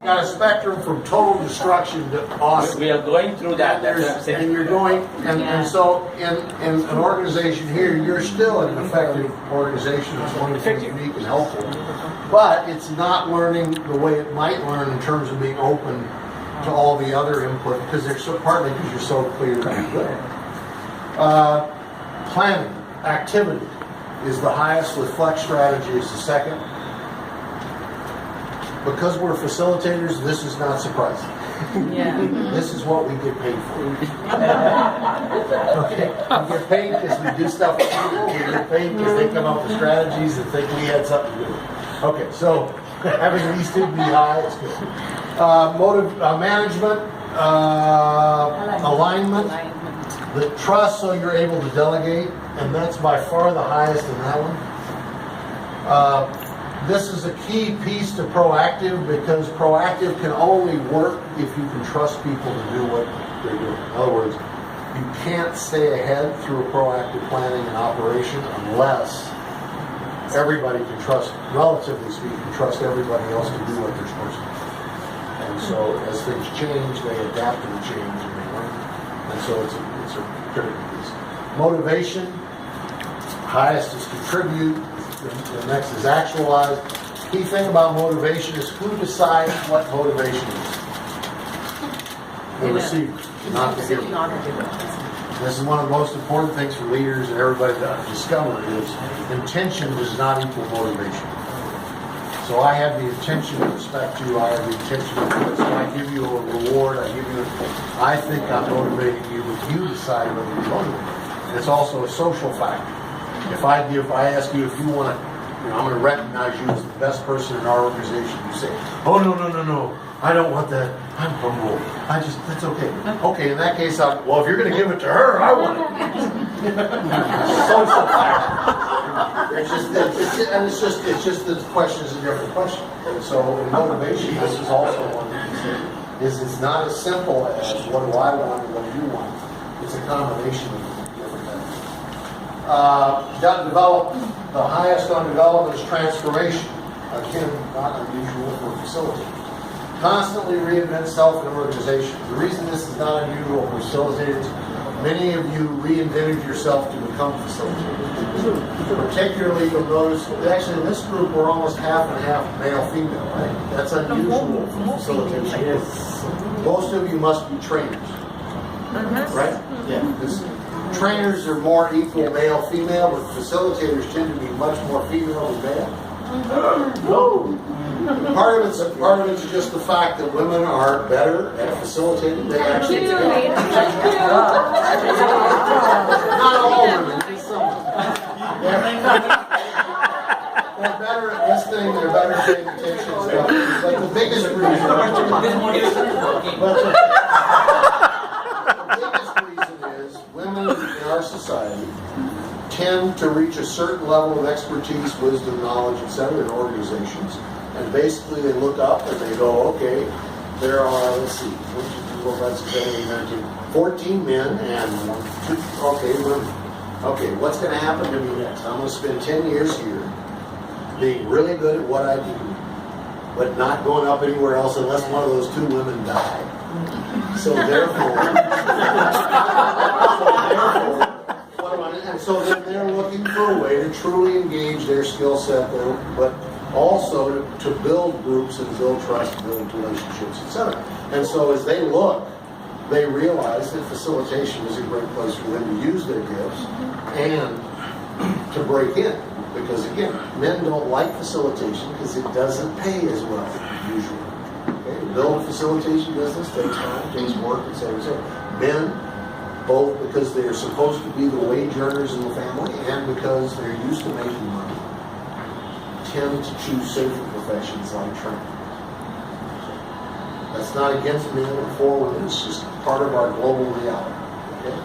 Got a spectrum from total destruction to awesome. We are going through that. That's what I'm saying. And you're going, and so in an organization here, you're still an effective organization that's wonderful, unique, and helpful. But it's not learning the way it might learn in terms of being open to all the other input, because they're so partly because you're so clear and good. Planning, activity is the highest, with flex strategy is the second. Because we're facilitators, this is not surprising. Yeah. This is what we get paid for. Okay, we get paid because we do stuff with people. We get paid because they come up with strategies and think we had something to do with it. Okay, so having these two be high is good. Management, alignment, the trust, so you're able to delegate, and that's by far the highest in that one. This is a key piece to proactive, because proactive can only work if you can trust people to do what they're doing. In other words, you can't stay ahead through a proactive planning and operation unless everybody can trust, relatively speaking, trust everybody else to do what they're supposed to do. And so as things change, they adapt to the change and they learn. And so it's a critical piece. Motivation, highest is contribute. The next is actualize. Key thing about motivation is who decides what motivation is. The receiver, not the giver. This is one of the most important things for leaders and everybody to discover is intention does not equal motivation. So I have the intention to respect you, I have the intention to do this. So I give you a reward, I think I'm motivating you, but you decide whether you're motivated. And it's also a social factor. If I ask you if you want to, I'm going to recognize you as the best person in our organization. You say, oh, no, I don't want that. I'm humble. That's okay. Okay, in that case, well, if you're going to give it to her, I want it. Social factor. It's just the question is a different question. And so in motivation, this is also one that you say, it's not as simple as what do I want and what do you want. It's a combination of different things. The highest on development is transformation. Again, not unusual for facilitators. Constantly reinvent self and organization. The reason this is not unusual for facilitators, many of you reinvented yourself to become facilitators. Particularly, you'll notice, actually in this group we're almost half and half male-female, right? That's unusual for facilitation. Most of you must be trainers, right? Yeah. Trainers are more equal male-female, but facilitators tend to be much more female than male. Part of it's just the fact that women are better at facilitating. They actually not all women, just some. They're better at listening. They're better at paying attention. But the biggest reason. Women in our society tend to reach a certain level of expertise, wisdom, knowledge, etc. in organizations. And basically they look up and they go, okay, there are, let's see, 14 men and women. Okay, what's going to happen to me next? I'm going to spend 10 years here being really good at what I do, but not going up anywhere else unless one of those two women die. So so they're looking for a way to truly engage their skill set, but also to build groups and build trust, build relationships, etc. And so as they look, they realize that facilitation is a great place for them to use their gifts and to break in. Because again, men don't like facilitation because it doesn't pay as well, usually. Okay? To build a facilitation business takes time, takes work, etc. So men, both because they're supposed to be the wage earners in the family and because they're used to making money, tend to choose safer professions like training. That's not against men or for women, it's just part of our global reality. Okay?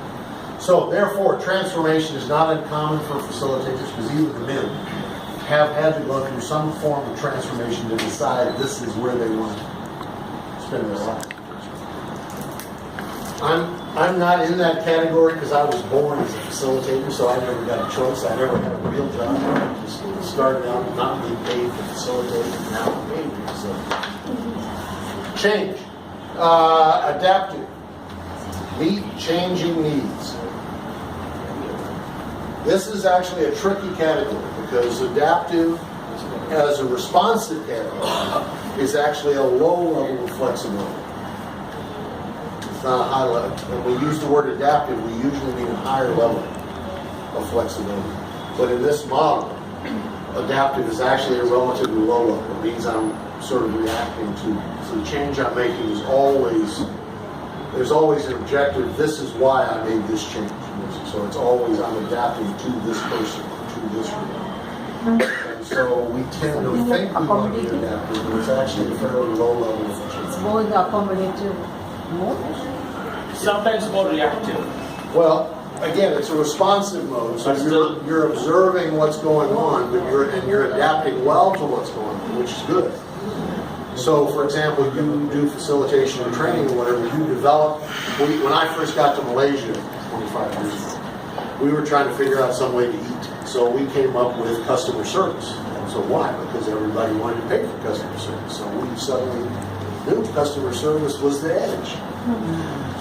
So therefore, transformation is not uncommon for facilitators because even the men have had to go through some form of transformation to decide this is where they want to spend their life. I'm not in that category because I was born as a facilitator, so I never got a choice. I never had a real job. I just started out not being paid for facilitating, and now I'm paid for facilitating. Change. Adaptive. Meet changing needs. This is actually a tricky category because adaptive as a responsive category is actually a low level of flexibility. It's not a high level. When we use the word adaptive, we usually mean a higher level of flexibility. But in this model, adaptive is actually a relatively low level. It means I'm sort of reacting to the change I'm making is always, there's always an objective. This is why I made this change. So it's always I'm adapting to this person, to this group. And so we tend to think we want to be adaptive, but it's actually a fairly low level of change. It's more in the accommodative mode. Sometimes more reactive. Well, again, it's a responsive mode, so you're observing what's going on, but you're adapting well to what's going on, which is good. So, for example, you do facilitation and training, or whatever, you develop. When I first got to Malaysia 25 years ago, we were trying to figure out some way to eat. So we came up with customer service. And so why? Because everybody wanted to pay for customer service. So we suddenly knew customer service was the edge.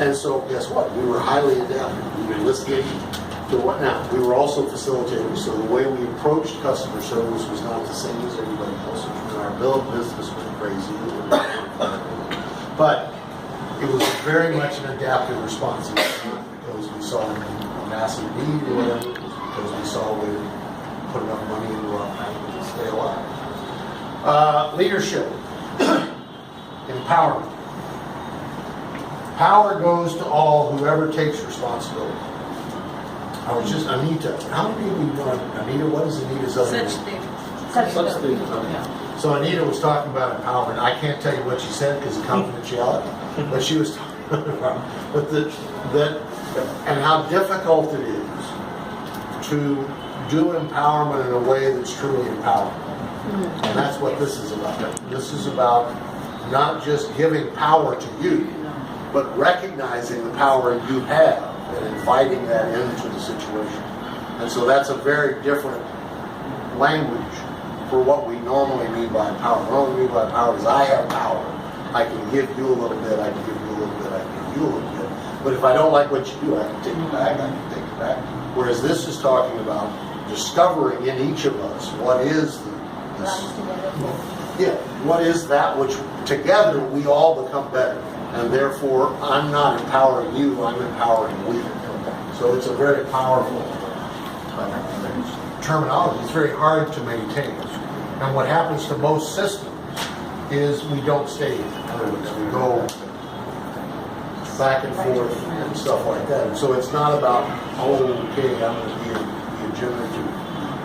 And so guess what? We were highly adaptive. We were listening to what now? We were also facilitators. So the way we approached customer service was not the same as everybody else. Our bill of business was crazy. But it was very much an adaptive response. It was not because we saw a massive need or whatever. It was because we saw a way to put enough money into our family to stay alive. Leadership. Empowerment. Power goes to all whoever takes responsibility. I was just, Anita, how many of you know Anita? What is Anita's other name? Such thing. So Anita was talking about empowerment. I can't tell you what she said because of confidentiality, but she was talking about and how difficult it is to do empowerment in a way that's truly empowering. And that's what this is about. This is about not just giving power to you, but recognizing the power you have and inviting that into the situation. And so that's a very different language for what we normally mean by power. What we normally mean by power is I have power. I can give you a little bit, I can give you a little bit, I can give you a little bit. But if I don't like what you do, I can take it back, I can take it back. Whereas this is talking about discovering in each of us what is what is that which together we all become better. And therefore, I'm not empowering you, I'm empowering we. So it's a very powerful terminology. It's very hard to maintain. And what happens to most systems is we don't stay. In other words, we go back and forth and stuff like that. And so it's not about, oh, okay, I'm going to be a generative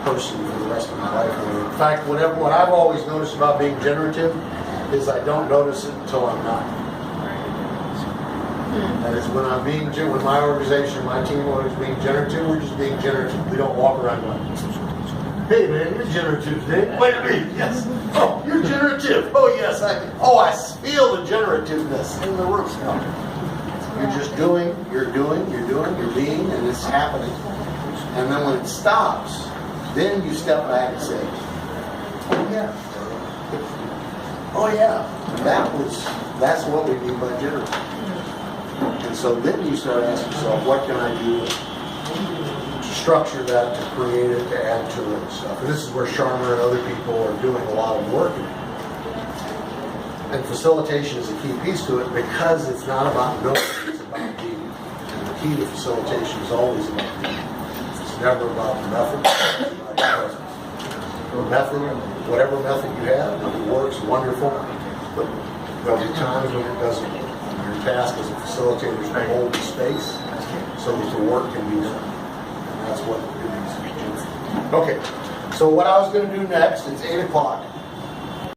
person for the rest of my life. In fact, what I've always noticed about being generative is I don't notice it until I'm not. That is when I'm being, when my organization, my team is being generative, we're just being generative. We don't walk around going, hey man, you're generative today. Wait a minute, yes. Oh, you're generative. Oh yes, I feel the generativeness in the room. You're just doing, you're being, and it's happening. And then when it stops, then you step back and say, oh yeah, that's what we mean by generative. And so then you start asking yourself, what can I do to structure that, to create it, to add to it and stuff. And this is where Sharma and other people are doing a lot of work. And facilitation is a key piece to it because it's not about knowing, it's about being. And the key to facilitation is always about being. It's never about the method, it's about the presence. The method, whatever method you have, if it works, wonderful. But there'll be times when it doesn't. Your task as a facilitator is to hold the space so that the work can be done. And that's what it needs to be doing. Okay, so what I was going to do next, it's 8 o'clock.